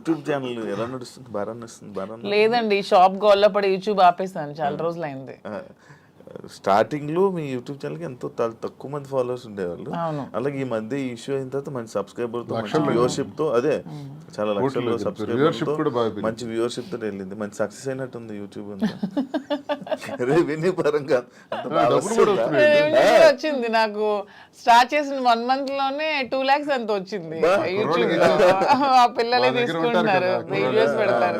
YouTube channel ఎలా నడుస్తుంది? బాగా నడుస్తుంది? లేదండి, షాప్ గోల్లో పడి యూట్యూబ్ ఆపేసాను, చాలా రోజులు అయింది. స్టార్టింగ్ లో మీ యూట్యూబ్ ఛానల్ కి ఎంతో తక్కువ మంది ఫాలోవర్స్ ఉండేవాళ్ళు. అలాగే ఈ మధ్య ఈ ఇష్యూ అయిన తర్వాత మంచి సబ్స్క్రైబర్ తో, మంచి వ్యూవర్షిప్ తో, అదే చాలా లక్షల్లో సబ్స్క్రైబర్స్ తో, మంచి వ్యూవర్షిప్ తో వెళ్ళింది. మంచి సక్సెస్ అయినట్టుంది యూట్యూబ్ అంతా. రెవెన్యూ పరంగా వచ్చింది నాకు. స్టార్ట్ చేసిన 1 month లోనే 2 lakhs అంత వచ్చింది యూట్యూబ్ లో. ఆ పిల్లలే తీసుకుంటున్నారు, వీడియోస్ పెడతారు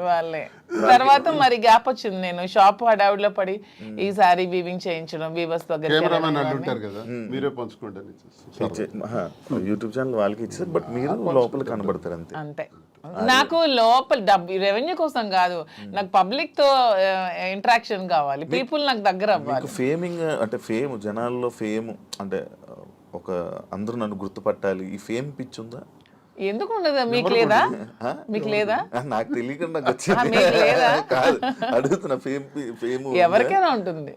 వాళ్ళే. తర్వాత మరి గ్యాప్ వచ్చింది. నేను షాప్ హడావుడిలో పడి ఈ సారీ వీవింగ్ చేయించడం, వీవర్స్ దగ్గర యూట్యూబ్ ఛానల్ వాళ్ళకి ఇచ్చారు, బట్ మీరు లోపల కనబడతారు అంతే. అంతే. నాకు లోపల రెవెన్యూ కోసం కాదు, నాకు పబ్లిక్ తో ఇంటరాక్షన్ కావాలి, పీపుల్ నాకు దగ్గర అవ్వాలి. ఫేమింగ్ అంటే ఫేమ్, జనాల్లో ఫేమ్ అంటే ఒక అందరూ నన్ను గుర్తుపట్టాలి, ఈ ఫేమ్ పిచ్చి ఉందా? ఎందుకు ఉండదు? మీకు లేదా? మీకు లేదా? నాకు తెలియకుండా అడుగుతున్నా. ఫేమ్ ఎవరికైనా ఉంటుంది,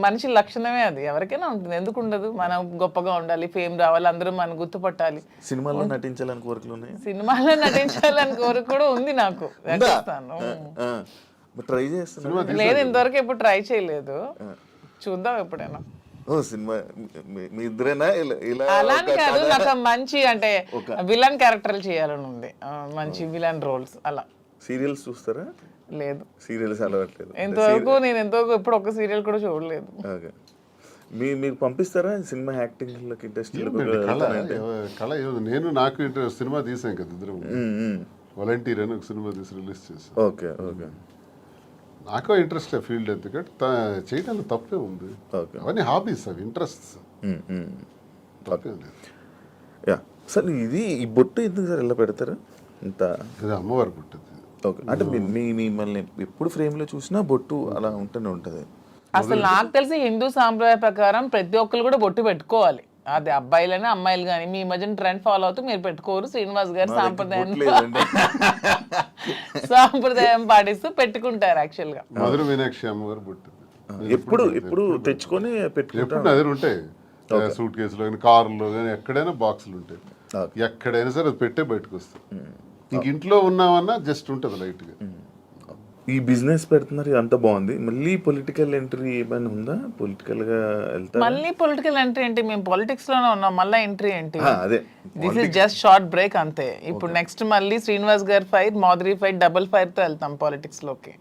మనిషి లక్షణమే అది, ఎవరికైనా ఉంటుంది. ఎందుకు ఉండదు? మనం గొప్పగా ఉండాలి, ఫేమ్ రావాలి, అందరూ మనం గుర్తుపట్టాలి. సినిమాలో నటించాలని కోరికలు ఉన్నాయి? సినిమాలో నటించాలని కోరిక కూడా ఉంది నాకు. ట్రై చేస్తున్నా. లేదు, ఇంతవరకు ఎప్పుడు ట్రై చేయలేదు, చూద్దాం ఎప్పుడైనా. సినిమా మీ ఇద్దరేనా? అలానే కాదు, నాకు మంచి అంటే విలన్ క్యారెక్టర్లు చేయాలని ఉంది, మంచి విలన్ రోల్స్. అలా సీరియల్స్ చూస్తారా? లేదు, సీరియల్స్ అలవాట్లేదు. ఎంతవరకు ఎప్పుడు ఒక సీరియల్ కూడా చూడలేదు. మీరు పంపిస్తారా సినిమా యాక్టింగ్ లోకి? ఇంట్రెస్ట్ కళ నేను నాకు ఇంట్రెస్ట్. సినిమా తీసాం కదా ఇద్దరు, వాలంటీర్ అని ఒక సినిమా తీసి రిలీజ్ చేసాం. Okay okay. నాకు ఇంట్రెస్ట్ ఫీల్డ్, ఎందుకంటే చేయడానికి తప్పే ఉంది. అవన్నీ హాబీస్, అవి ఇంట్రెస్ట్స్, తప్పే ఉంది. సార్ ఇది ఈ బొట్టు ఎందుకు సార్ ఇలా పెడతారు? ఇంత అమ్మవారి బొట్టు. ఓకే, అంటే మిమ్మల్ని ఎప్పుడు ఫ్రేమ్ లో చూసినా బొట్టు అలా ఉంటూనే ఉంటది. అసలు నాకు తెలిసి హిందూ సాంప్రదాయ ప్రకారం ప్రతి ఒక్కరు కూడా బొట్టు పెట్టుకోవాలి. అది అబ్బాయిలని అమ్మాయిలు కానీ. మీ మధ్యన ట్రెండ్ ఫాలో అవుతూ మీరు పెట్టుకోరు. శ్రీనివాస్ గారు సాంప్రదాయం పాటిస్తూ పెట్టుకుంటారు. యాక్చువల్ గా మధుర మీనాక్షి అమ్మవారు బొట్టు ఎప్పుడు తెచ్చుకొని పెట్టుకుంటారు. అదే ఉంటాయి సూట్ కేసులో కానీ, కారులో కానీ, ఎక్కడైనా బాక్సులు ఉంటాయి. ఎక్కడైనా సరే అది పెట్టే బయటకు వస్తాయి. ఇంక ఇంట్లో ఉన్నామన్నా జస్ట్ ఉంటుంది లైట్ గా. ఈ బిజినెస్ పెడుతున్నారు, అంత బాగుంది. మళ్ళీ పొలిటికల్ ఎంట్రీ ఏమైనా ఉందా? పొలిటికల్ గా వెళ్తారు? మళ్ళీ పొలిటికల్ ఎంట్రీ ఏంటి? మేము పాలిటిక్స్ లోనే ఉన్నాం, మళ్ళీ ఎంట్రీ ఏంటి? అదే, this is just short break అంతే. ఇప్పుడు నెక్స్ట్ మళ్ళీ శ్రీనివాస్ గారి fire, Madhuri fire, double fire తో వెళ్తాం పాలిటిక్స్ లోకి.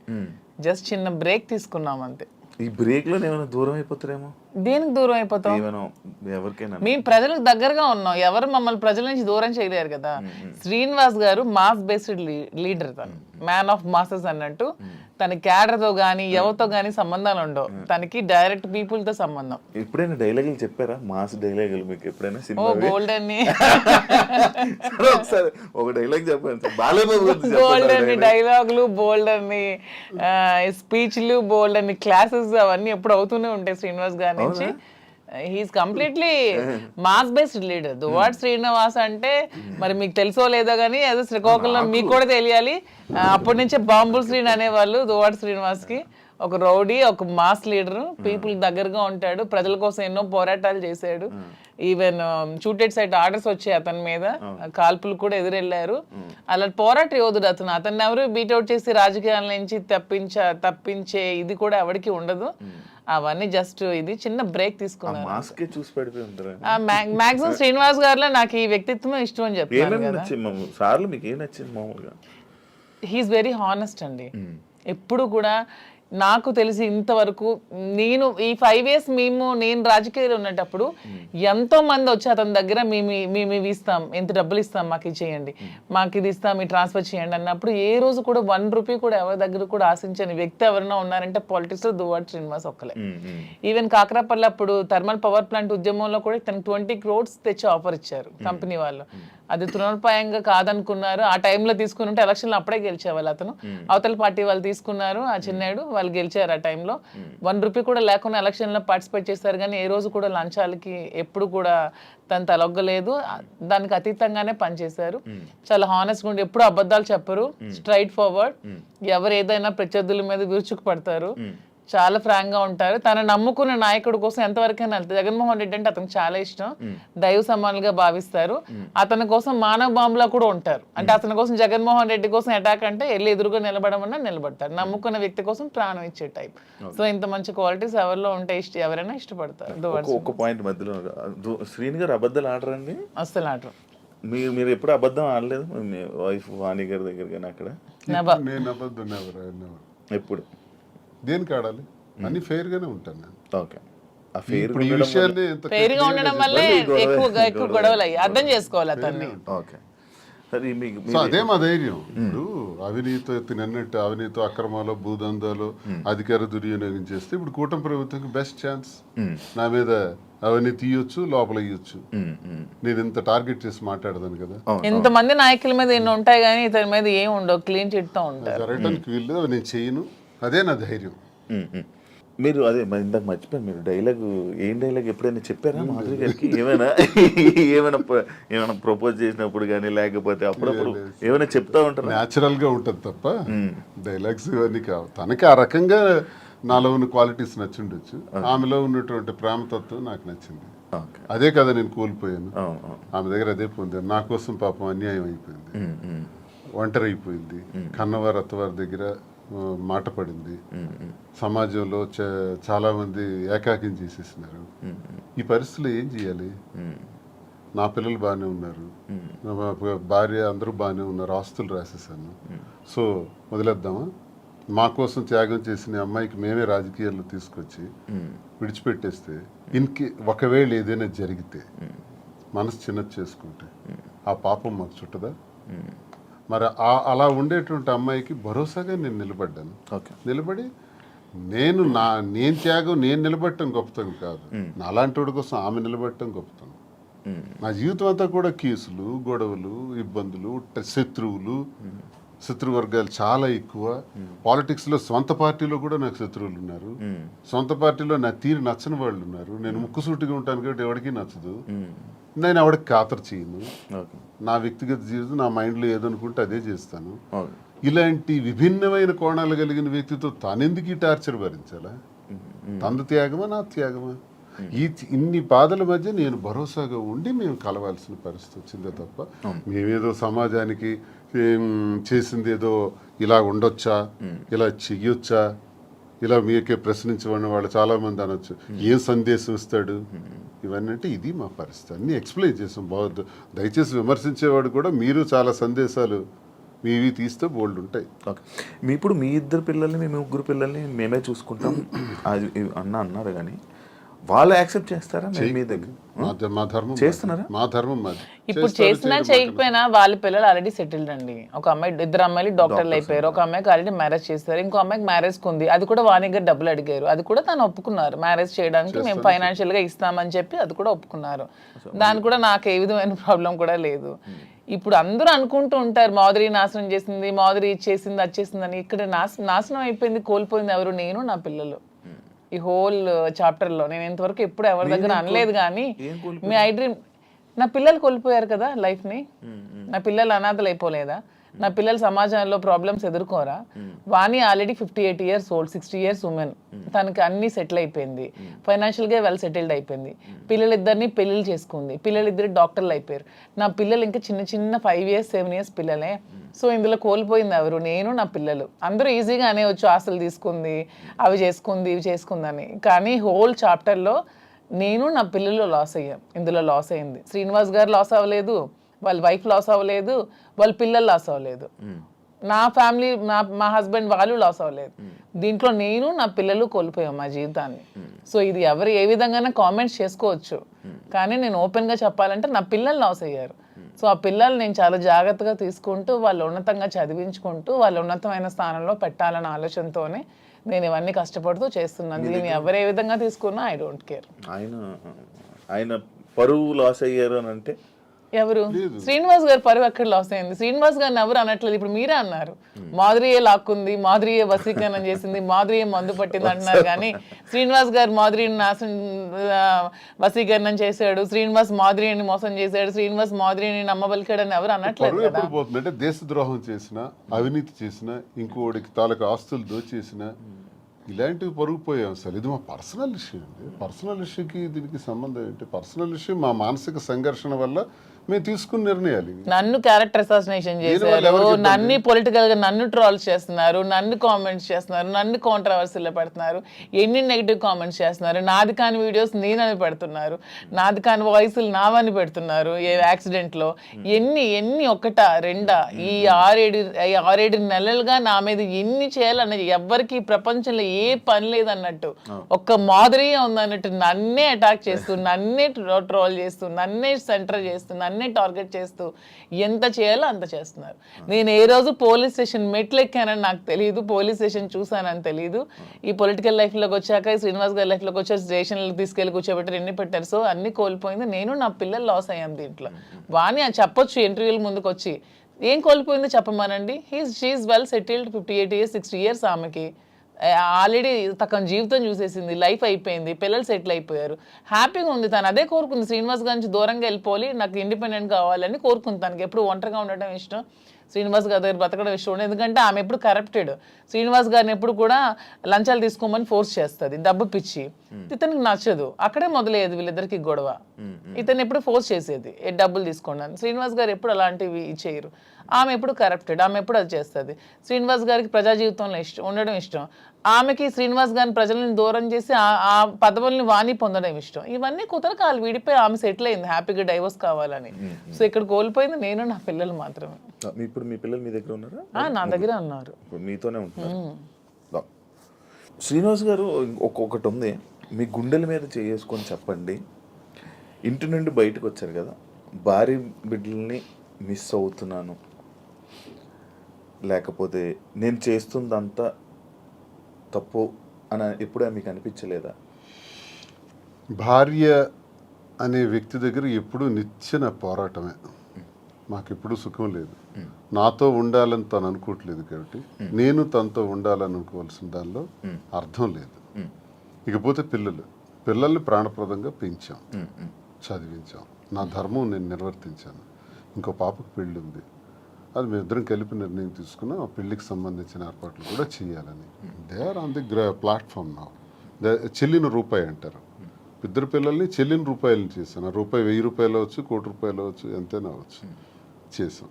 జస్ట్ చిన్న బ్రేక్ తీసుకున్నాం అంతే. ఈ బ్రేక్ లో ఏమైనా దూరం అయిపోతారేమో? దేనికి దూరం అయిపోతాం? ఎవరికైనా మేము ప్రజలకు దగ్గరగా ఉన్నాం, ఎవరు మమ్మల్ని ప్రజల నుంచి దూరం చేయలేరు కదా. శ్రీనివాస్ గారు మాస్ బేస్డ్ లీడర్, తను మ్యాన్ ఆఫ్ మాసెస్ అన్నట్టు. తన క్యాడర్ తో గానీ ఎవరితో గానీ సంబంధాలు ఉండవు, తనకి డైరెక్ట్ పీపుల్ తో సంబంధం. ఎప్పుడైనా డైలాగులు చెప్పారా? మాస్ డైలాగులు మీకు ఎప్పుడైనా? గోల్డ్ అని ఒక డైలాగ్ చెప్పండి. గోల్డ్ అని డైలాగులు, బోల్డ్ అని స్పీచ్లు, బోల్డ్ అని క్లాసెస్, అవన్నీ ఎప్పుడు అవుతూనే ఉంటాయి శ్రీనివాస్ గారి నుంచి. He is completely mass based leader. Duvvada Srinivas అంటే మరి మీకు తెలుసో లేదో కానీ ఏదో శ్రీకాకుళంలో మీకు కూడా తెలియాలి. అప్పటి నుంచే బాంబుల్ శ్రీని అనేవాళ్ళు దువ్వాడ శ్రీనివాస్ కి. ఒక రౌడీ, ఒక మాస్ లీడర్, పీపుల్ దగ్గరగా ఉంటాడు, ప్రజల కోసం ఎన్నో పోరాటాలు చేశాడు. ఈవెన్ షూటెడ్ సైట్ ఆర్డర్స్ వచ్చాయి అతని మీద, కాల్పులు కూడా ఎదురెళ్లారు. అలా పోరాట యోధుడు అతను. అతన్ని ఎవరు బీట్అవుట్ చేసి రాజకీయాల నుంచి తప్పించే ఇది కూడా ఎవరికి ఉండదు. అవన్నీ జస్ట్ ఇది చిన్న బ్రేక్ తీసుకున్నాను. మాక్సిమం శ్రీనివాస్ గారిలో నాకు ఈ వ్యక్తిత్వం ఇష్టం అని చెప్తాను కదా. హీఈస్ వెరీ హానెస్ట్ అండి. ఎప్పుడు కూడా నాకు తెలిసి ఇంతవరకు నేను ఈ 5 years నేను రాజకీయాలు ఉన్నప్పుడు ఎంతో మంది వచ్చి అతని దగ్గర మేము ఇవి ఇస్తాం, ఎంత డబ్బులు ఇస్తాం, మాకు ఇది చేయండి, మాకు ఇది ఇస్తాం, మీ ట్రాన్స్ఫర్ చేయండి అన్నప్పుడు ఏ రోజు కూడా 1 రూపీ కూడా ఎవరి దగ్గర కూడా ఆశించని వ్యక్తి ఎవరైనా ఉన్నారంటే పాలిటిక్స్ లో దువ్వాడ శ్రీనివాస్ ఒక్కలే. ఈవెన్ కాకరాపల్లి అప్పుడు థర్మల్ పవర్ ప్లాంట్ ఉద్యమంలో కూడా తనకు 20 crores తెచ్చి ఆఫర్ ఇచ్చారు కంపెనీ వాళ్ళు. అది తృణోపాయంగా కాదనుకున్నారు. ఆ టైంలో తీసుకుని ఉంటే ఎలక్షన్లో అప్పుడే గెలిచేవాళ్ళు. అతను అవతల పార్టీ వాళ్ళు తీసుకున్నారు, ఆ చిన్నాడు వాళ్ళు గెలిచారు. ఆ టైంలో 1 రూపీ కూడా లేకుండా ఎలక్షన్లో పార్టిసిపేట్ చేస్తారు. కానీ ఏ రోజు కూడా లంచాలకి ఎప్పుడు కూడా తను తలొగ్గలేదు. దానికి అతీతంగానే పనిచేశారు. చాలా హానెస్ట్గా ఉండి ఎప్పుడు అబద్ధాలు చెప్పరు, స్ట్రైట్ ఫార్వర్డ్. ఎవరు ఏదైనా ప్రత్యర్థుల మీద విరుచుకు పడతారు. చాలా ఫ్రాంక్ గా ఉంటారు. తన నమ్ముకున్న నాయకుడి కోసం ఎంతవరకైనా వెళ్తారు. జగన్మోహన్ రెడ్డి అంటే అతనికి చాలా ఇష్టం, దైవ సమానులుగా భావిస్తారు. అతని కోసం మానవ బాంబులా కూడా ఉంటారు. అంటే అతని కోసం జగన్మోహన్ రెడ్డి కోసం అటాక్ అంటే వెళ్ళి ఎదురుగా నిలబడమన్నా నిలబడతారు. నమ్ముకున్న వ్యక్తి కోసం ప్రాణం ఇచ్చే టైప్. సో ఇంత మంచి క్వాలిటీస్ ఎవరిలో ఉంటే ఎవరైనా ఇష్టపడతారు. ఒక పాయింట్ మధ్యలో శ్రీని గారు అబద్ధాలు ఆడరండి? అస్సలు ఆడరు. మీరు ఎప్పుడు అబద్ధం ఆడలేదు మీ వైఫ్ వాణి గారి దగ్గర కానీ అక్కడ? నేను అబద్ధం ఎప్పుడు? దేనికి ఆడాలి? అన్ని ఫెయిర్ గానే ఉంటాను నేను. ఓకే. ఆ ఫెయిర్ ఇప్పుడు ఈ విషయాన్ని ఫెయిర్ గా ఉండడం వల్లే ఎక్కువ గొడవలు అయ్యి అర్థం చేసుకోవాలి అతన్ని. ఓకే. సరే మీకు సో అదే మా ధైర్యం. ఇప్పుడు అవినీతి అవినీతి అక్రమాలు భూదందాలు అధికార దుర్వినియోగం చేస్తే ఇప్పుడు కూటమి ప్రభుత్వంకి బెస్ట్ ఛాన్స్. నా మీద అవన్నీ తీయొచ్చు, లోపల ఇయ్యొచ్చు. నేను ఇంత టార్గెట్ చేసి మాట్లాడదాను కదా. ఇంతమంది నాయకుల మీద ఎన్ని ఉంటాయి కానీ ఇతని మీద ఏం ఉండవు, క్లీన్ చిట్ తో ఉంటారు. జరగడానికి వీళ్ళు అవి నేను చేయను, అదే నా ధైర్యం. మీరు అదే ఇందాక మర్చిపోయారు, మీరు ఏం డైలాగ్ ఎప్పుడైనా చెప్పారా మాధురి గారికి? ఏమైనా ప్రపోజ్ చేసినప్పుడు కానీ లేకపోతే అప్పుడప్పుడు ఏమైనా చెప్తా ఉంటారు? న్యాచురల్ గా ఉంటుంది తప్ప డైలాగ్స్ ఇవన్నీ కావు. తనకి ఆ రకంగా నాలో ఉన్న క్వాలిటీస్ నచ్చుండొచ్చు, ఆమెలో ఉన్నటువంటి ప్రేమతత్వం నాకు నచ్చింది. అదే కదా నేను కోల్పోయాను, ఆమె దగ్గర అదే పొందాను. నా కోసం పాపం అన్యాయం అయిపోయింది, ఒంటరి అయిపోయింది, కన్నవారి అత్తవారి దగ్గర మాట పడింది, సమాజంలో చాలా మంది ఏకాకిం చేసేసినారు. ఈ పరిస్థితుల్లో ఏం చేయాలి? నా పిల్లలు బాగానే ఉన్నారు, భార్య అందరూ బాగానే ఉన్నారు, ఆస్తులు రాసేసాను. సో వదిలేద్దామా? మా కోసం త్యాగం చేసిన అమ్మాయికి మేమే రాజకీయాల్లో తీసుకొచ్చి విడిచిపెట్టేస్తే ఒకవేళ ఏదైనా జరిగితే మనసు చిన్నది చేసుకుంటే ఆ పాపం మాకు చుట్టదా? మరి అలా ఉండేటువంటి అమ్మాయికి భరోసాగా నేను నిలబడ్డాను. నిలబడి నేను త్యాగం నేను నిలబడటం గొప్పతనం కాదు, నాలాంటి వాడి కోసం ఆమె నిలబడటం గొప్పతనం. నా జీవితం అంతా కూడా కేసులు, గొడవలు, ఇబ్బందులు, శత్రువర్గాలు చాలా ఎక్కువ. పాలిటిక్స్లో సొంత పార్టీలో కూడా నాకు శత్రువులు ఉన్నారు, సొంత పార్టీలో నా తీరు నచ్చని వాళ్ళు ఉన్నారు. నేను ముక్కుసూటిగా ఉంటాను కాబట్టి ఎవరికి నచ్చదు, నేను ఎవరికి ఖాతరు చేయను. నా వ్యక్తిగత జీవితం నా మైండ్లో ఏదనుకుంటే అదే చేస్తాను. ఇలాంటి విభిన్నమైన కోణాలు కలిగిన వ్యక్తితో తానెందుకు ఈ టార్చర్ భరించాలా? తన త్యాగమా నా త్యాగమా? ఇన్ని బాధల మధ్య నేను భరోసాగా ఉండి మేము కలవాల్సిన పరిస్థితి వచ్చిందే తప్ప మేమేదో సమాజానికి చేసింది ఏదో ఇలా ఉండొచ్చా, ఇలా చెయ్యొచ్చా, ఇలా మీకే ప్రశ్నించబడిన వాళ్ళు చాలా మంది అనొచ్చు, ఏం సందేశం ఇస్తాడు ఇవన్నీ అంటే ఇది మా పరిస్థితి. అన్నీ ఎక్స్ప్లెయిన్ చేసాం. బాగుంది, దయచేసి విమర్శించేవాడు కూడా మీరు చాలా సందేశాలు మీవి తీస్తే బోల్డ్ ఉంటాయి. ఓకే. ఇప్పుడు మీ ఇద్దరు పిల్లల్ని మీ ముగ్గురు పిల్లల్ని మేమే చూసుకుంటాం అన్నారు కానీ వాళ్ళు యాక్సెప్ట్ చేస్తారా? మీ దగ్గర మా ధర్మం చేస్తున్నారా? మా ధర్మం మాది. ఇప్పుడు చేసినా చేయకపోయినా వాళ్ళ పిల్లలు ఆల్రెడీ సెటిల్డ్ అండి. ఒక అమ్మాయి, ఇద్దరు అమ్మాయిలు డాక్టర్లు అయిపోయారు. ఒక అమ్మాయికి ఆల్రెడీ మ్యారేజ్ చేస్తారు, ఇంకో అమ్మాయికి మ్యారేజ్ ఉంది. అది కూడా వాణి గారు డబ్బులు అడిగారు, అది కూడా తను ఒప్పుకున్నారు. మ్యారేజ్ చేయడానికి మేము ఫైనాన్షియల్ గా ఇస్తామని చెప్పి అది కూడా ఒప్పుకున్నారు. దాని కూడా నాకు ఏ విధమైన ప్రాబ్లం కూడా లేదు. ఇప్పుడు అందరూ అనుకుంటూ ఉంటారు మాధురి నాశనం చేసింది, మాధురి ఇచ్చేసింది, అది చేసిందని. ఇక్కడ నాశనం అయిపోయింది, కోల్పోయింది ఎవరు? నేను, నా పిల్లలు. ఈ హోల్ చాప్టర్ లో నేను ఇంతవరకు ఎప్పుడు ఎవరి దగ్గర అనలేదు కానీ మీ ఐ డ్రీమ్, నా పిల్లలు కోల్పోయారు కదా లైఫ్ ని. నా పిల్లలు అనాథలు అయిపోలేదా? నా పిల్లలు సమాజంలో ప్రాబ్లమ్స్ ఎదుర్కోరా? Vani already 58 years old, 60 years women. తనకి అన్ని సెటిల్ అయిపోయింది, ఫైనాన్షియల్ గా వెల్ సెటిల్డ్ అయిపోయింది. పిల్లలిద్దరిని పెళ్లిళ్ళు చేసుకుంది, పిల్లలిద్దరు డాక్టర్లు అయిపోయారు. నా పిల్లలు ఇంకా చిన్న 5 years 7 years పిల్లలే. సో ఇందులో కోల్పోయింది ఎవరు? నేను, నా పిల్లలు. అందరూ ఈజీగా అనేవచ్చు ఆస్తులు తీసుకుంది, అవి చేసుకుంది, ఇవి చేసుకుందని. కానీ హోల్ చాప్టర్లో నేను, నా పిల్లలు లాస్ అయ్యాం. ఇందులో లాస్ అయింది శ్రీనివాస్ గారు లాస్ అవ్వలేదు, వాళ్ళ వైఫ్ లాస్ అవ్వలేదు, వాళ్ళ పిల్లలు లాస్ అవ్వలేదు, నా ఫ్యామిలీ, మా హస్బెండ్ వాళ్ళు లాస్ అవ్వలేదు. దీంట్లో నేను, నా పిల్లలు కోల్పోయాం మా జీవితాన్ని. సో ఇది ఎవరు ఏ విధంగానే కామెంట్స్ చేసుకోవచ్చు, కానీ నేను ఓపెన్గా చెప్పాలంటే నా పిల్లలు లాస్ అయ్యారు. సో ఆ పిల్లలు నేను చాలా జాగ్రత్తగా తీసుకుంటూ వాళ్ళు ఉన్నతంగా చదివించుకుంటూ వాళ్ళు ఉన్నతమైన స్థానంలో పెట్టాలన్న ఆలోచనతోనే నేను ఇవన్నీ కష్టపడుతూ చేస్తున్నాను. దీన్ని ఎవరు ఏ విధంగా తీసుకున్నా ఐ డోంట్ కేర్. ఆయన పరువు లాస్ అయ్యారు అని అంటే ఎవరు? శ్రీనివాస్ గారు పరువు ఎక్కడ లాస్ అయింది? శ్రీనివాస్ గారిని ఎవరు అనట్లేదు. ఇప్పుడు మీరే అన్నారు మాధురియే లాక్కుంది, మాధురియే వశీకరణం చేసింది, మాధురియే మందు పట్టింది అంటున్నారు. కానీ శ్రీనివాస్ గారు మాధురిని వశీకరణం చేశాడు, శ్రీనివాస్ మాధురిని మోసం చేశాడు, శ్రీనివాస్ మాధురిని నమ్మబలికాడని ఎవరు అనట్లేదు. ఎప్పుడు పోతుందంటే దేశద్రోహం చేసిన, అవినీతి చేసిన, ఇంకోటికి తాలూకు ఆస్తులు దోచేసిన ఇలాంటివి పొరుగుపోయాం అసలు. ఇది మా పర్సనల్ ఇష్యూ అండి. పర్సనల్ ఇష్యూకి దీనికి సంబంధం ఏంటి? పర్సనల్ ఇష్యూ మా మానసిక సంఘర్షణ వల్ల మేము తీసుకున్న నిర్ణయాలు ఇవి. నన్ను క్యారెక్టర్ అసాసినేషన్ చేశారు, నన్ను పొలిటికల్ గా నన్ను ట్రోల్స్ చేస్తున్నారు, నన్ను కామెంట్స్ చేస్తున్నారు, నన్ను కాంట్రవర్సీలో పెడుతున్నారు, ఎన్ని నెగిటివ్ కామెంట్స్ చేస్తున్నారు, నాది కాని వీడియోస్ నేనని పెడుతున్నారు, నాది కాని వాయిస్లు నావని పెడుతున్నారు, ఏ యాక్సిడెంట్ లో ఎన్ని ఎన్ని ఒకటా రెండా ఈ 6-7 నెలలుగా నా మీద ఎన్ని చేయాలన్నది ఎవ్వరికి ప్రపంచంలో ఏ పని లేదన్నట్టు ఒక్క మాదిరిగా ఉందన్నట్టు నన్నే అటాక్ చేస్తూ, నన్నే ట్రోల్ చేస్తూ, నన్నే సెంటర్ చేస్తూ, నన్నే టార్గెట్ చేస్తూ ఎంత చేయాలో అంత చేస్తున్నారు. నేను ఏ రోజు పోలీస్ స్టేషన్ మెట్లు ఎక్కానని నాకు తెలియదు, పోలీస్ స్టేషన్ చూసానని తెలియదు. ఈ పొలిటికల్ లైఫ్ లోకి వచ్చాక, శ్రీనివాస్ గారి లైఫ్ లోకి వచ్చాక స్టేషన్లకు తీసుకెళ్లి కూర్చోబెట్టారు, ఎన్ని పెట్టారు. సో అన్ని కోల్పోయింది నేను, నా పిల్లలు లాస్ అయ్యాం దీంట్లో. వాణి అని చెప్పొచ్చు ఇంటర్వ్యూల ముందుకు వచ్చి, ఏం కోల్పోయిందో చెప్పమానండి. She's well settled, 58 years 60 years ఆమెకి ఆల్రెడీ తన జీవితం చూసేసింది, లైఫ్ అయిపోయింది, పిల్లలు సెటిల్ అయిపోయారు, హ్యాపీగా ఉంది. తను అదే కోరుకుంది, శ్రీనివాస్ గారి నుంచి దూరంగా వెళ్ళిపోవాలి, నాకు ఇండిపెండెంట్ కావాలని కోరుకుంది. తనకి ఎప్పుడు ఒంటరిగా ఉండటం ఇష్టం, శ్రీనివాస్ గారి దగ్గర బతకడం ఇష్టం. ఎందుకంటే ఆమె ఎప్పుడు కరప్టెడ్, శ్రీనివాస్ గారిని ఎప్పుడు కూడా లంచాలు తీసుకోమని ఫోర్స్ చేస్తుంది, డబ్బు పిచ్చి. ఇతనికి నచ్చదు, అక్కడే మొదలయ్యేది వీళ్ళిద్దరికి గొడవ. ఇతను ఎప్పుడు ఫోర్స్ చేసేది, డబ్బులు తీసుకోండి. శ్రీనివాస్ గారు ఎప్పుడు అలాంటివి చేయరు. ఆమె ఎప్పుడు కరప్టెడ్, ఆమె ఎప్పుడు అది చేస్తుంది. శ్రీనివాస్ గారికి ప్రజా జీవితంలో ఉండడం ఇష్టం, ఆమెకి శ్రీనివాస్ గారిని ప్రజలను దూరం చేసి ఆ పదవుల్ని వాణి పొందడం ఇష్టం. ఇవన్నీ కుదరక వాళ్ళు విడిపోయి ఆమె సెటిల్ అయింది, హ్యాపీగా డైవర్స్ కావాలని. సో ఇక్కడ కోల్పోయింది నేను, నా పిల్లలు మాత్రమే. ఇప్పుడు మీ పిల్లలు మీ దగ్గర ఉన్నారా? నా దగ్గర ఉన్నారు, మీతోనే ఉంటున్నారు. శ్రీనివాస్ గారు ఒక్కొక్కటి ఉంది, మీ గుండెల మీద చేసుకొని చెప్పండి. ఇంటి నుండి బయటకు వచ్చారు కదా, భార్య బిడ్డల్ని మిస్ అవుతున్నాను, లేకపోతే నేను చేస్తుందంతా తప్పు అని ఎప్పుడే మీకు అనిపించలేదా? భార్య అనే వ్యక్తి దగ్గర ఎప్పుడూ నిచ్చెన పోరాటమే. మాకెప్పుడు సుఖం లేదు. నాతో ఉండాలని తను అనుకోవట్లేదు కాబట్టి నేను తనతో ఉండాలని అనుకోవాల్సిన దానిలో అర్థం లేదు. ఇకపోతే పిల్లల్ని ప్రాణప్రదంగా పెంచాం, చదివించాం, నా ధర్మం నేను నిర్వర్తించాను. ఇంకో పాపకు పెళ్ళి ఉంది, అది మేమిద్దరం కలిపి నిర్ణయం తీసుకున్నాం. ఆ పెళ్లికి సంబంధించిన ఏర్పాట్లు కూడా చేయాలని. They are on the platform నా. చెల్లిన రూపాయి అంటారు. ఇద్దరు పిల్లల్ని చెల్లిన రూపాయలని చేశాను. రూపాయి 1000 రూపాయలు అవచ్చు, 1 కోటి రూపాయలు అవచ్చు, ఎంతైనా అవచ్చు, చేసాం.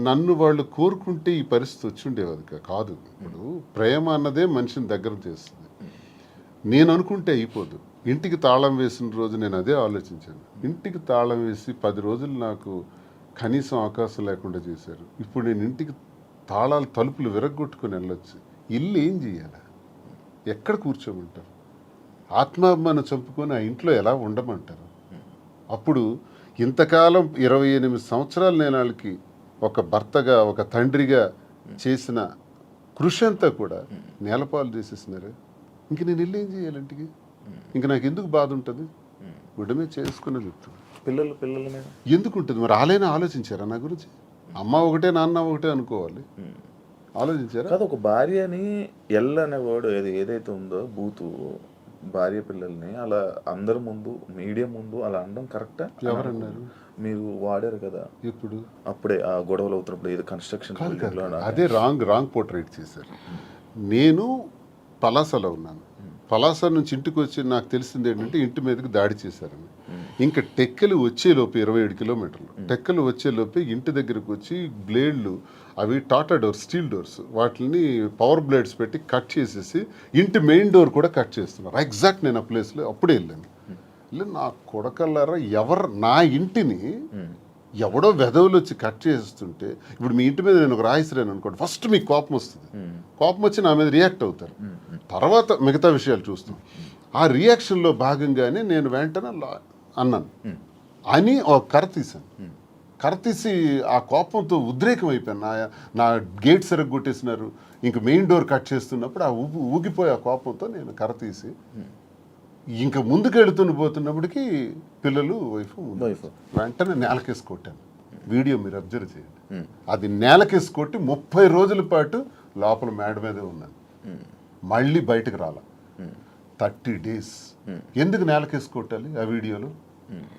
నన్ను వాళ్ళు కోరుకుంటే ఈ పరిస్థితి వచ్చి ఉండేది కాదు. ఇప్పుడు ప్రేమ అన్నదే మనిషిని దగ్గర చేస్తుంది. నేను అనుకుంటే అయిపోదు. ఇంటికి తాళం వేసిన రోజు నేను అదే ఆలోచించాను. ఇంటికి తాళం వేసి 10 రోజులు నాకు కనీసం అవకాశం లేకుండా చేశారు. ఇప్పుడు నేను ఇంటికి తాళాలు తలుపులు విరగొట్టుకుని వెళ్ళొచ్చు. ఇల్లు ఏం చేయాలి? ఎక్కడ కూర్చోమంటారు? ఆత్మాభిమానం చంపుకొని ఆ ఇంట్లో ఎలా ఉండమంటారు? అప్పుడు ఇంతకాలం 28 సంవత్సరాలు నేను వాళ్ళకి ఒక భర్తగా, ఒక తండ్రిగా చేసిన కృషి అంతా కూడా నేలపాలు చేసేసినారు. ఇంక నేను ఇల్లు ఏం చేయాలి? ఇంటికి ఇంక నాకు ఎందుకు బాధ ఉంటుంది? గుడ్డమే చేసుకుని చెప్తాను. పిల్లల మీద ఎందుకు ఉంటుంది మరి? ఆలైనా ఆలోచించారా నా గురించి? అమ్మ ఒకటే నాన్న ఒకటే అనుకోవాలి, ఆలోచించారా? కాదు, ఒక భార్యని అనే వర్డ్ ఏదైతే ఉందో బూతు, భార్య పిల్లల్ని అలా అందరి ముందు, మీడియా ముందు అలా అనడం కరెక్టా? ఎవరన్నారు? మీరు వాడారు కదా ఇప్పుడు, అప్పుడే ఆ గొడవలు అవుతున్నప్పుడు ఏదో కన్స్ట్రక్షన్. అదే రాంగ్ పోర్ట్రేట్ చేశారు. నేను పలాసలో ఉన్నాను. పలాస నుంచి ఇంటికి వచ్చి నాకు తెలిసింది ఏంటంటే ఇంటి మీదకి దాడి చేశారని. ఇంకా టెక్కలు వచ్చేలోపు 27 కిలోమీటర్లు టెక్కలు వచ్చేలోపే ఇంటి దగ్గరకు వచ్చి బ్లేడ్లు, అవి టాటా డోర్స్, స్టీల్ డోర్స్, వాటిని పవర్ బ్లేడ్స్ పెట్టి కట్ చేసేసి ఇంటి మెయిన్ డోర్ కూడా కట్ చేస్తున్నారు. ఎగ్జాక్ట్ నేను ఆ ప్లేస్లో అప్పుడే వెళ్ళాను. నా కొడకల్లారా, నా ఇంటిని ఎవడో వెధవులు వచ్చి కట్ చేస్తుంటే, ఇప్పుడు మీ ఇంటి మీద నేను ఒక రాయిసిరాను అనుకోండి, ఫస్ట్ మీకు కోపం వస్తుంది. కోపం వచ్చి నా మీద రియాక్ట్ అవుతారు, తర్వాత మిగతా విషయాలు చూస్తాం. ఆ రియాక్షన్లో భాగంగానే నేను వెంటనే అన్నాను అని ఒక కర్ర తీశాను. కర్ర తీసి ఆ కోపంతో ఉద్రేకం అయిపోయాను. నా గేట్ సరిగ్గొట్టేసినారు, ఇంక మెయిన్ డోర్ కట్ చేస్తున్నప్పుడు ఆ ఊగిపోయి ఆ కోపంతో నేను కర్ర తీసి ఇంకా ముందుకు పోతున్నప్పటికీ పిల్లలు వైఫ్ వెంటనే నేలకేసి కొట్టాను. వీడియో మీరు అబ్జర్వ్ చేయండి. అది నేలకేసి కొట్టి 30 రోజుల పాటు లోపల మేడ మీదే ఉన్నాను. మళ్ళీ బయటకు రాల 30 days. ఎందుకు నేలకేసి కొట్టాలి? ఆ వీడియోలో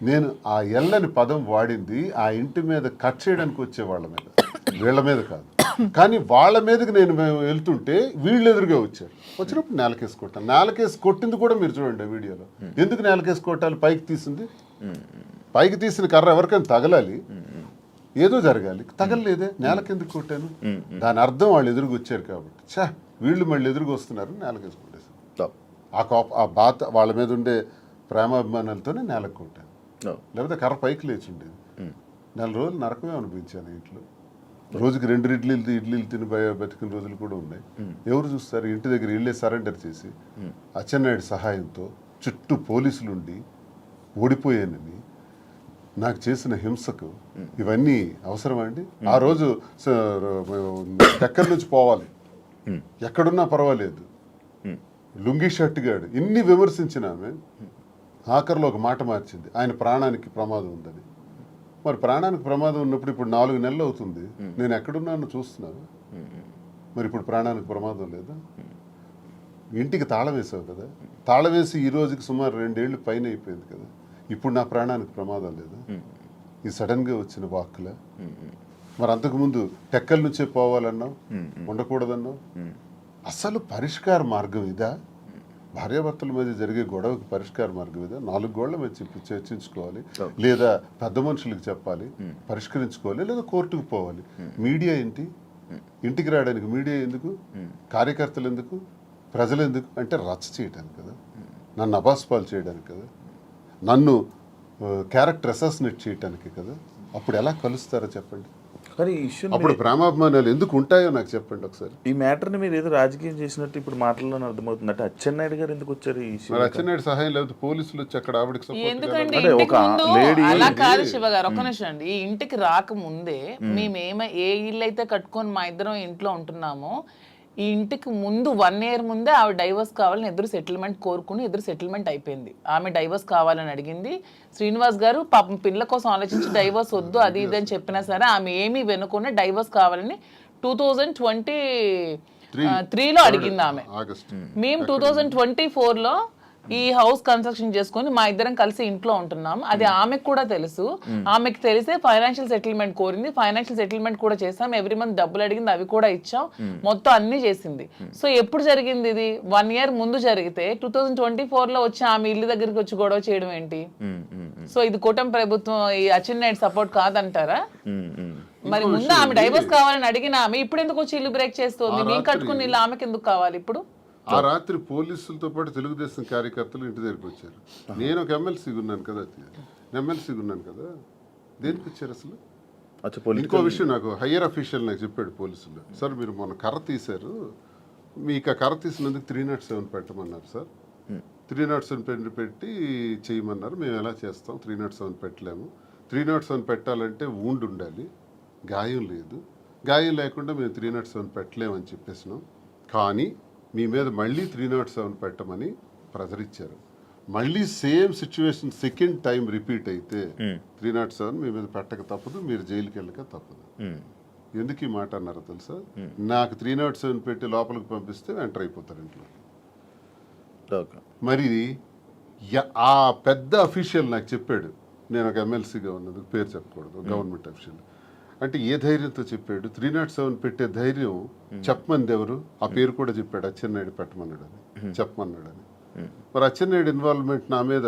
నేను ఆ ఎల్లని పదం వాడింది ఆ ఇంటి మీద కట్ చేయడానికి వచ్చే వాళ్ళ మీద, వీళ్ళ మీద కాదు. కానీ వాళ్ళ మీదకి నేను వెళ్తుంటే వీళ్ళు ఎదురుగా వచ్చారు. వచ్చినప్పుడు నేలకేసి కొట్టాను. నేలకేసి కొట్టింది కూడా మీరు చూడండి వీడియోలో. ఎందుకు నేలకేసి కొట్టాలి? పైకి తీసింది, పైకి తీసిన కర్ర ఎవరికైనా తగలాలి, ఏదో జరగాలి, తగలలేదే, నేలకెందుకు కొట్టాను? దాని అర్థం వాళ్ళు ఎదురుగా వచ్చారు కాబట్టి, చా వీళ్ళు మళ్ళీ ఎదురుగా వస్తున్నారు, నేలకేసి కొట్టేశారు. ఆ బాధ వాళ్ళ మీద ఉండే ప్రేమాభిమానాలతోనే నేలకు కొట్టాను. లేకపోతే కర్ర పైకి లేచి ఉండేది. 4 రోజులు నరకమే అనిపించాను ఇంట్లో. రోజుకి 2 ఇడ్లీలు తిని బతికిన రోజులు కూడా ఉన్నాయి. ఎవరు చూస్తారు? ఇంటి దగ్గర ఇళ్ళే సరెండర్ చేసి అచ్చెన్నాయుడు సహాయంతో చుట్టూ పోలీసులుండి ఓడిపోయానని నాకు చేసిన హింసకు ఇవన్నీ అవసరమా అండి? ఆ రోజు ఎక్కడి నుంచి పోవాలి, ఎక్కడున్నా పర్వాలేదు, లుంగీ షర్ట్ గాడు ఇన్ని విమర్శించిన ఆమె ఆఖరిలో ఒక మాట మార్చింది, ఆయన ప్రాణానికి ప్రమాదం ఉందని. మరి ప్రాణానికి ప్రమాదం ఉన్నప్పుడు ఇప్పుడు 4 నెలలు అవుతుంది, నేను ఎక్కడున్నాను చూస్తున్నాను. మరి ఇప్పుడు ప్రాణానికి ప్రమాదం లేదా? ఇంటికి తాళం వేసావు కదా, తాళం వేసి ఈ రోజుకి సుమారు 2 ఏళ్ళు పైన అయిపోయింది కదా, ఇప్పుడు నా ప్రాణానికి ప్రమాదం లేదా? ఈ సడన్గా వచ్చిన వాక్కులా? మరి అంతకుముందు టెక్కల నుంచే పోవాలన్నావు, ఉండకూడదన్నావు. అసలు పరిష్కార మార్గం ఇదా? భార్యాభర్తల మధ్య జరిగే గొడవకి పరిష్కార మార్గం ఇదా? 4 గోళ్ల మధ్య చర్చించుకోవాలి, లేదా పెద్ద మనుషులకు చెప్పాలి, పరిష్కరించుకోవాలి, లేదా కోర్టుకు పోవాలి. మీడియా ఏంటి? ఇంటికి రావడానికి మీడియా ఎందుకు? కార్యకర్తలు ఎందుకు? ప్రజలు ఎందుకు? అంటే రచ్చ చేయడానికి కదా, నన్ను అబాస్పాలు చేయడానికి కదా, నన్ను క్యారెక్టర్ అసాసినేట్ చేయడానికి కదా. అప్పుడు ఎలా కలుస్తారో చెప్పండి. కానీ ఇష్యూ అప్పుడు ప్రేమాభిమానాలు ఎందుకు ఉంటాయో నాకు చెప్పండి ఒకసారి. ఈ మ్యాటర్ని మీరు ఏదో రాజకీయం చేసినట్టు ఇప్పుడు మాటల్లోనే అర్థమవుతుంది. అంటే అచ్చెన్నాయుడు గారు ఎందుకు వచ్చారు ఈ ఇష్యూ? అచ్చెన్నాయుడు సహాయం లేకపోతే పోలీసులు వచ్చి అక్కడ ఆవిడకి ఎందుకండి ఇంటికి ముందు అలా కాదు శివ గారు, ఒక్క నిమిషం అండి. ఈ ఇంటికి రాకముందే మేము ఏ ఇల్లు అయితే కట్టుకొని మా ఇద్దరం ఇంట్లో ఉంటున్నామో, ఈ ఇంటికి ముందు 1 year ముందే ఆవిడ డైవర్స్ కావాలని ఎదురు సెటిల్మెంట్ కోరుకుని ఎదురు సెటిల్మెంట్ అయిపోయింది. ఆమె డైవర్స్ కావాలని అడిగింది. శ్రీనివాస్ గారు పాపం పిల్లల కోసం ఆలోచించి డైవర్స్ వద్దు అది ఇది అని చెప్పినా సరే ఆమె ఏమీ వెనుకున్న డైవర్స్ కావాలని 2023లో అడిగింది ఆమె. మేము 2024లో ఈ హౌస్ కన్స్ట్రక్షన్ చేసుకుని మా ఇద్దరం కలిసి ఇంట్లో ఉంటున్నాం. అది ఆమెకు కూడా తెలుసు. ఆమెకు తెలిసే ఫైనాన్షియల్ సెటిల్మెంట్ కోరింది. ఫైనాన్షియల్ సెటిల్మెంట్ కూడా చేసాం. ఎవ్రీ మంత్ డబ్బులు అడిగింది, అవి కూడా ఇచ్చాం. మొత్తం అన్ని చేసింది. సో ఎప్పుడు జరిగింది ఇది? 1 year ముందు జరిగితే 2024లో వచ్చి ఆమె ఇల్లు దగ్గరికి వచ్చి గొడవ చేయడం ఏంటి? సో ఇది కూటమి ప్రభుత్వం ఈ అచ్చెన్నాయుడు సపోర్ట్ కాదంటారా? మరి ముందు ఆమె డైవర్స్ కావాలని అడిగిన ఆమె ఇప్పుడు ఎందుకు వచ్చి ఇల్లు బ్రేక్ చేస్తుంది? మేము కట్టుకుని ఇల్లు ఆమెకి ఎందుకు కావాలి ఇప్పుడు? ఆ రాత్రి పోలీసులతో పాటు తెలుగుదేశం కార్యకర్తలు ఇంటి దగ్గరికి వచ్చారు. నేను ఒక ఎమ్మెల్సీగా ఉన్నాను కదా, దేనికి వచ్చారు అసలు? ఇంకో విషయం, నాకు హయ్యర్ అఫీషియల్ నాకు చెప్పాడు పోలీసులు, సార్ మీరు మొన్న కర్ర తీశారు, మీకు ఆ కర్ర తీసినందుకు 307 పెట్టమన్నారు సార్. 307 పెట్టి చేయమన్నారు. మేము ఎలా చేస్తాం? 307 పెట్టలేము. 307 పెట్టాలంటే వూండ్ ఉండాలి, గాయం లేదు. గాయం లేకుండా మేము 307 పెట్టలేమని చెప్పేసినాం. కానీ మీ మీద మళ్ళీ 307 పెట్టమని ప్రెజర్ ఇచ్చారు. మళ్ళీ same situation second time repeat అయితే 307 మీ మీద పెట్టక తప్పదు, మీరు జైలుకి వెళ్ళక తప్పదు. ఎందుకు ఈ మాట అన్నారో తెలుసా? నాకు 307 పెట్టి లోపలికి పంపిస్తే ఎంటర్ అయిపోతారు ఇంట్లో. మరి ఆ పెద్ద అఫీషియల్ నాకు చెప్పాడు, నేను ఒక ఎమ్మెల్సీగా ఉన్నందుకు పేరు చెప్పకూడదు, గవర్నమెంట్ అఫీషియల్ అంటే ఏ ధైర్యంతో చెప్పాడు? 307 పెట్టే ధైర్యం చెప్పమంది ఎవరు? ఆ పేరు కూడా చెప్పాడు, అచ్చెన్నాయుడు పెట్టమన్నాడని, చెప్పమన్నాడని. మరి అచ్చెన్నాయుడు ఇన్వాల్వ్మెంట్ నా మీద,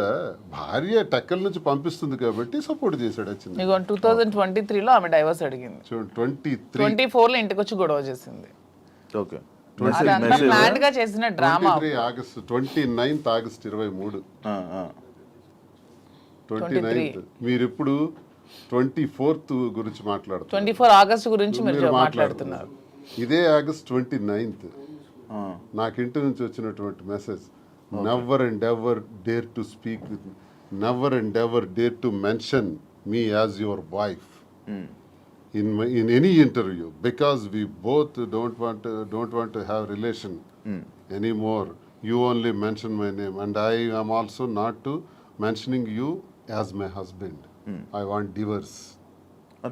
భార్య టెక్కల నుంచి పంపిస్తుంది కాబట్టి సపోర్ట్ చేశాడు అచ్చెన్నాయుడు. 2023లో ఆమె డైవర్స్ అడిగింది. 24లో ఇంటికి వచ్చి గొడవ చేసింది. ఓకే, ప్లాన్ గా చేసిన drama. August 29th August 23 29th. మీరు ఇప్పుడు 24th గురించి మాట్లాడుతున్నారు. 24 ఆగస్ట్ గురించి మీరు మాట్లాడుతున్నారు. ఇదే ఆగస్ట్ 29th నాకు ఇంటి నుంచి వచ్చినటువంటి message, never and ever dare to speak with, never and ever dare to mention me as your wife in any interview, because we both don't want to have relation anymore. You only mention my name, and I am also not to mentioning you as my husband. I want divorce.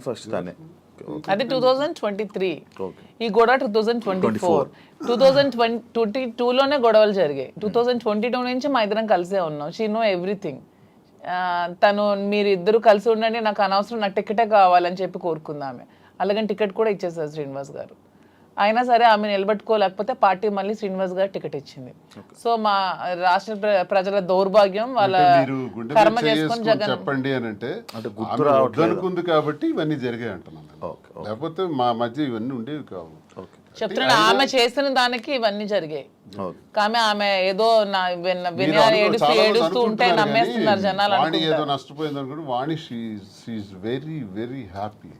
First తానే అది 2023. ఈ గొడవ 2024. 2022లోనే గొడవలు జరిగాయి. 2022 నుంచి మా ఇద్దరం కలిసే ఉన్నాం. She know everything. తను మీరు ఇద్దరు కలిసి ఉండండి, నాకు అనవసరం, నాకు టికెటే కావాలని చెప్పి కోరుకుందామే. అలాగని టికెట్ కూడా ఇచ్చేసారు శ్రీనివాస్ గారు. అయినా సరే ఆమె నిలబెట్టుకోలేకపోతే పార్టీ మళ్ళీ శ్రీనివాస్ గారు టికెట్ ఇచ్చింది. సో మా రాష్ట్ర ప్రజల దౌర్భాగ్యం వాళ్ళ మీరు గుండె కర్మ మీద చేసుకొని చేసుకొని జగన్ చెప్పండి అని అంటే గుర్తు అనుకుంది కాబట్టి ఇవన్నీ జరిగాయి అంటున్నాను. లేకపోతే మా మధ్య ఇవన్నీ ఉండేవి కావు. చెప్తున్నాను, ఆమె చేసిన దానికి ఇవన్నీ జరిగాయి. కానీ ఆమె ఏదో వినయాలు ఏడుస్తూ ఉంటే నమ్మేస్తున్నారు జనాలు. వాణి ఏదో నష్టపోయింది అనుకుంటే వాణి షీఈ్ వెరీ వెరీ హ్యాపీ.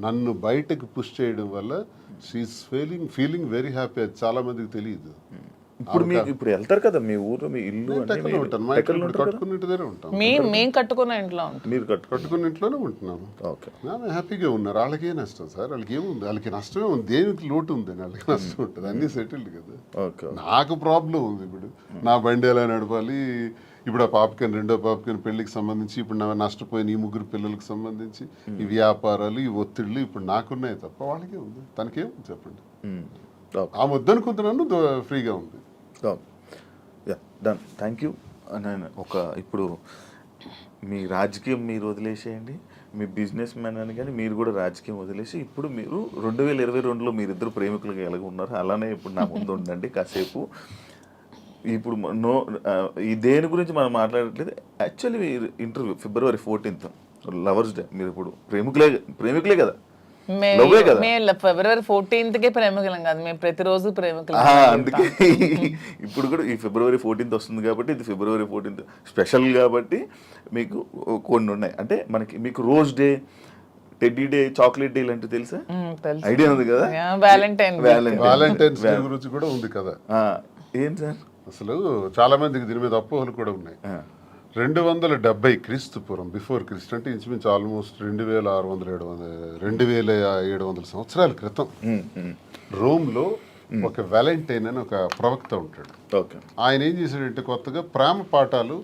నన్ను బయటకు పుష్ చేయడం వల్ల షీఈ్ ఫీలింగ్ వెరీ హ్యాపీ. అది చాలా మందికి తెలియదు. ఇప్పుడు మీకు ఇప్పుడు వెళ్తారు కదా మీ ఊరు, మీ ఇల్లు కట్టుకున్నట్టుగానే ఉంటాం. మేము కట్టుకున్న ఇంట్లో ఉంటాం. మీరు కట్టుకున్న ఇంట్లోనే ఉంటున్నాము. ఆమె హ్యాపీగా ఉన్నారు. వాళ్ళకి ఏ నష్టం సార్? వాళ్ళకి ఏముంది? వాళ్ళకి నష్టమే ఉంది. దేనికి లోటు ఉంది? వాళ్ళకి నష్టం ఉంటుంది. అన్ని సెటిల్డ్ కదా. నాకు ప్రాబ్లం ఉంది. ఇప్పుడు నా బండి ఎలా నడపాలి, ఇప్పుడు ఆ పాపకని రెండో పాపకని పెళ్లికి సంబంధించి, ఇప్పుడు నా నష్టపోయిన ఈ 3 పిల్లలకు సంబంధించి ఈ వ్యాపారాలు, ఈ ఒత్తిళ్ళు ఇప్పుడు నాకున్నాయి తప్ప వాళ్ళకే ఉంది. తనకేముంది చెప్పండి? ఆ ముద్దనుకుంటున్నాను, ఫ్రీగా ఉంది. డన్. Thank you. నేను ఇప్పుడు మీ రాజకీయం మీరు వదిలేసేయండి, మీ బిజినెస్ మ్యాన్ అని కానీ మీరు కూడా రాజకీయం వదిలేసి ఇప్పుడు మీరు 2022లో మీరిద్దరు ప్రేమికులుగా ఎలాగ ఉన్నారు అలానే ఇప్పుడు నా ముందు ఉండండి కాసేపు. ఇప్పుడు ఈ దేని గురించి మనం మాట్లాడట్లేదు. Actually interview February 14th lovers day. మీరు ఇప్పుడు ప్రేమికులే కదా? మేము February 14th ప్రేమికులం కాదు, మేము ప్రతిరోజు ప్రేమికులం. అందుకే ఇప్పుడు కూడా ఈ February 14th వస్తుంది కాబట్టి ఇది February 14th స్పెషల్ కాబట్టి మీకు కొన్ని ఉన్నాయి. అంటే మీకు rose day, teddy day, chocolate day ఇలాంటివి తెలుసా? ఐడియా ఉంది కదా? వ్యాలంటైన్స్ డే గురించి కూడా ఉంది కదా. ఏం సార్? అసలు చాలా మందికి దీని మీద అపోహలు కూడా ఉన్నాయి. 270 క్రీస్తు పూర్వం, బిఫోర్ క్రీస్తు, అంటే ఇంచుమించు ఆల్మోస్ట్ 2700 సంవత్సరాల క్రితం రోమ్లో ఒక వ్యాలంటైన్ అని ఒక ప్రవక్త ఉంటాడు. ఆయన ఏం చేశాడంటే కొత్తగా ప్రేమ పాఠాలు,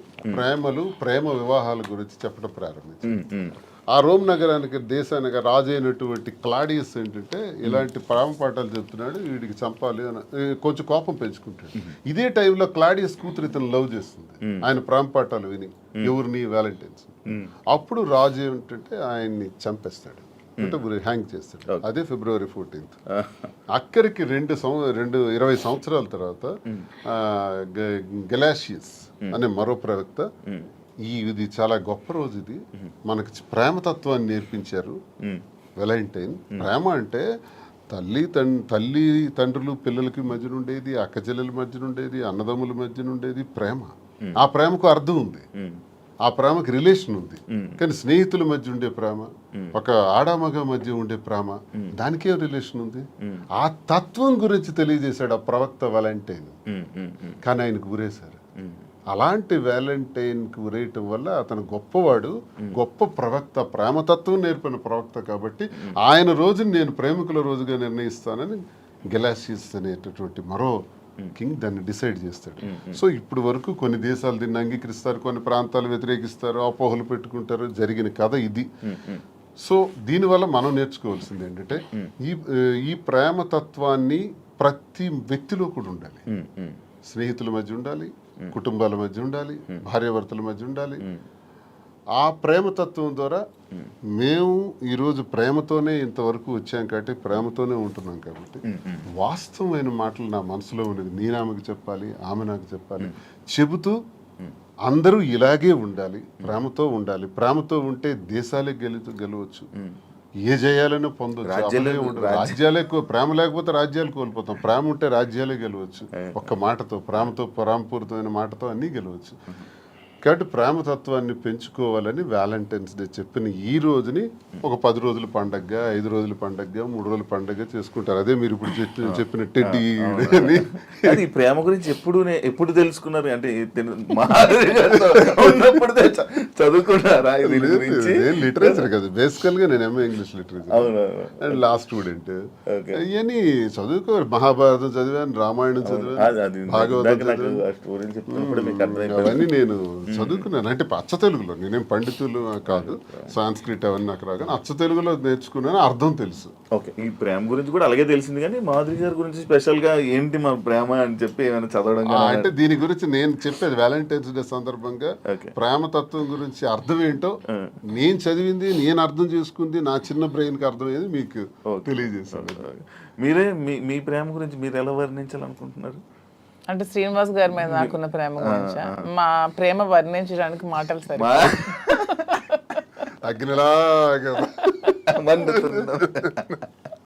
ప్రేమ వివాహాల గురించి చెప్పడం ప్రారంభించాడు. ఆ రోమ్ నగరానికి, దేశానికి రాజు అయినటువంటి క్లాడియస్ ఏంటంటే ఇలాంటి ప్రేమ పాఠాలు చెప్తున్నాడు, వీడికి చంపాలి అని కొంచెం కోపం పెంచుకుంటాడు. ఇదే టైంలో క్లాడియస్ కూతురు ఇతను లవ్ చేస్తుంది, ఆయన ప్రేమ పాఠాలు విని, ఎవరిని? వ్యాలంటైన్స్. అప్పుడు రాజు ఏమిటంటే ఆయన్ని చంపేస్తాడు, అంటే హ్యాంగ్ చేస్తాడు. అదే February 14th. అక్కడికి 20 సంవత్సరాల తర్వాత గెలాషియస్ అనే మరో ప్రవక్త, ఇది చాలా గొప్ప రోజు, ఇది మనకి ప్రేమతత్వాన్ని నేర్పించారు వ్యాలంటైన్. ప్రేమ అంటే తల్లి తండ్రులు పిల్లలకి మధ్యన ఉండేది, అక్క చెల్లెల మధ్యన ఉండేది, అన్నదమ్ముల మధ్యన ఉండేది ప్రేమ. ఆ ప్రేమకు అర్థం ఉంది, ఆ ప్రేమకి రిలేషన్ ఉంది. కానీ స్నేహితుల మధ్య ఉండే ప్రేమ, ఒక ఆడామగ మధ్య ఉండే ప్రేమ, దానికే రిలేషన్ ఉంది. ఆ తత్వం గురించి తెలియజేశాడు ఆ ప్రవక్త వ్యాలంటైన్. కానీ ఆయనకు ఊరేశారు. అలాంటి వ్యాలంటైన్కి ఉరేయటం వల్ల అతను గొప్పవాడు, గొప్ప ప్రవక్త, ప్రేమతత్వం నేర్పిన ప్రవక్త. కాబట్టి ఆయన రోజుని నేను ప్రేమికుల రోజుగా నిర్ణయిస్తానని గెలాషియస్ అనేటటువంటి మరో కింగ్ దాన్ని డిసైడ్ చేస్తాడు. సో ఇప్పుడు వరకు కొన్ని దేశాలు దీన్ని అంగీకరిస్తారు, కొన్ని ప్రాంతాలు వ్యతిరేకిస్తారు, అపోహలు పెట్టుకుంటారు. జరిగిన కథ ఇది. సో దీనివల్ల మనం నేర్చుకోవాల్సింది ఏంటంటే ఈ ప్రేమతత్వాన్ని ప్రతి వ్యక్తిలో కూడా ఉండాలి. స్నేహితుల మధ్య ఉండాలి, కుటుంబాల మధ్య ఉండాలి, భార్యాభర్తల మధ్య ఉండాలి. ఆ ప్రేమతత్వం ద్వారా మేము ఈరోజు ప్రేమతోనే ఇంతవరకు వచ్చాం కాబట్టి, ప్రేమతోనే ఉంటున్నాం కాబట్టి, వాస్తవమైన మాటలు నా మనసులో ఉండేది నేను ఆమెకు చెప్పాలి, ఆమె నాకు చెప్పాలి, చెబుతూ అందరూ ఇలాగే ఉండాలి, ప్రేమతో ఉండాలి. ప్రేమతో ఉంటే దేశాలే గెలవచ్చు, ఏ జయాలను పొందొచ్చు. రాజ్యాలే ప్రేమ లేకపోతే రాజ్యాలు కోల్పోతాం, ప్రేమ ఉంటే రాజ్యాలే గెలవచ్చు. ఒక్క మాటతో, ప్రేమపూరితమైన మాటతో అన్నీ గెలవచ్చు. కాబట్టి ప్రేమతత్వాన్ని పెంచుకోవాలని వ్యాలంటైన్స్ డే చెప్పిన ఈ రోజుని ఒక 10 రోజుల పండగగా, 5 రోజుల పండగగా, 3 రోజుల పండగగా చేసుకుంటారు. అదే మీరు ఇప్పుడు చెప్పిన టెడ్డీ అని. ఈ ప్రేమ గురించి ఎప్పుడు తెలుసుకున్నారు? అంటే చదువుకున్నారా? లిటరేచర్ కదా బేసికల్ గా. నేను MA English literature and law student. ఇవన్నీ చదువుకోవాలి. మహాభారతం చదివాను, రామాయణం చదివాను, భాగవతం చదివాను. అవన్నీ నేను చదువుకున్నాను, అంటే అచ్చ తెలుగులో. నేనేం పండితులు కాదు, సాంస్క్రిట్ అవన్నీ నాకు రాదు, కానీ అచ్చ తెలుగులో నేర్చుకున్నాను, అర్థం తెలుసు. ఓకే, ఈ ప్రేమ గురించి కూడా అలాగే తెలిసింది, కానీ మాధురి గారి గురించి స్పెషల్ గా ఏంటి మా ప్రేమ అని చెప్పి ఏమైనా చదవడం అంటే దీని గురించి నేను చెప్పేది వ్యాలంటైన్స్ డే సందర్భంగా ప్రేమతత్వం గురించి అర్థం ఏంటో నేను చదివింది, నేను అర్థం చేసుకుంది, నా చిన్న బ్రెయిన్ కి అర్థమయ్యేది మీకు తెలియజేశాను. మీరే మీ ప్రేమ గురించి మీరు ఎలా వర్ణించాలనుకుంటున్నారు? అంటే శ్రీనివాస్ గారి మీద నాకున్న ప్రేమ గురించి, మా ప్రేమ వర్ణించడానికి మాటలు సరే అగ్నిలా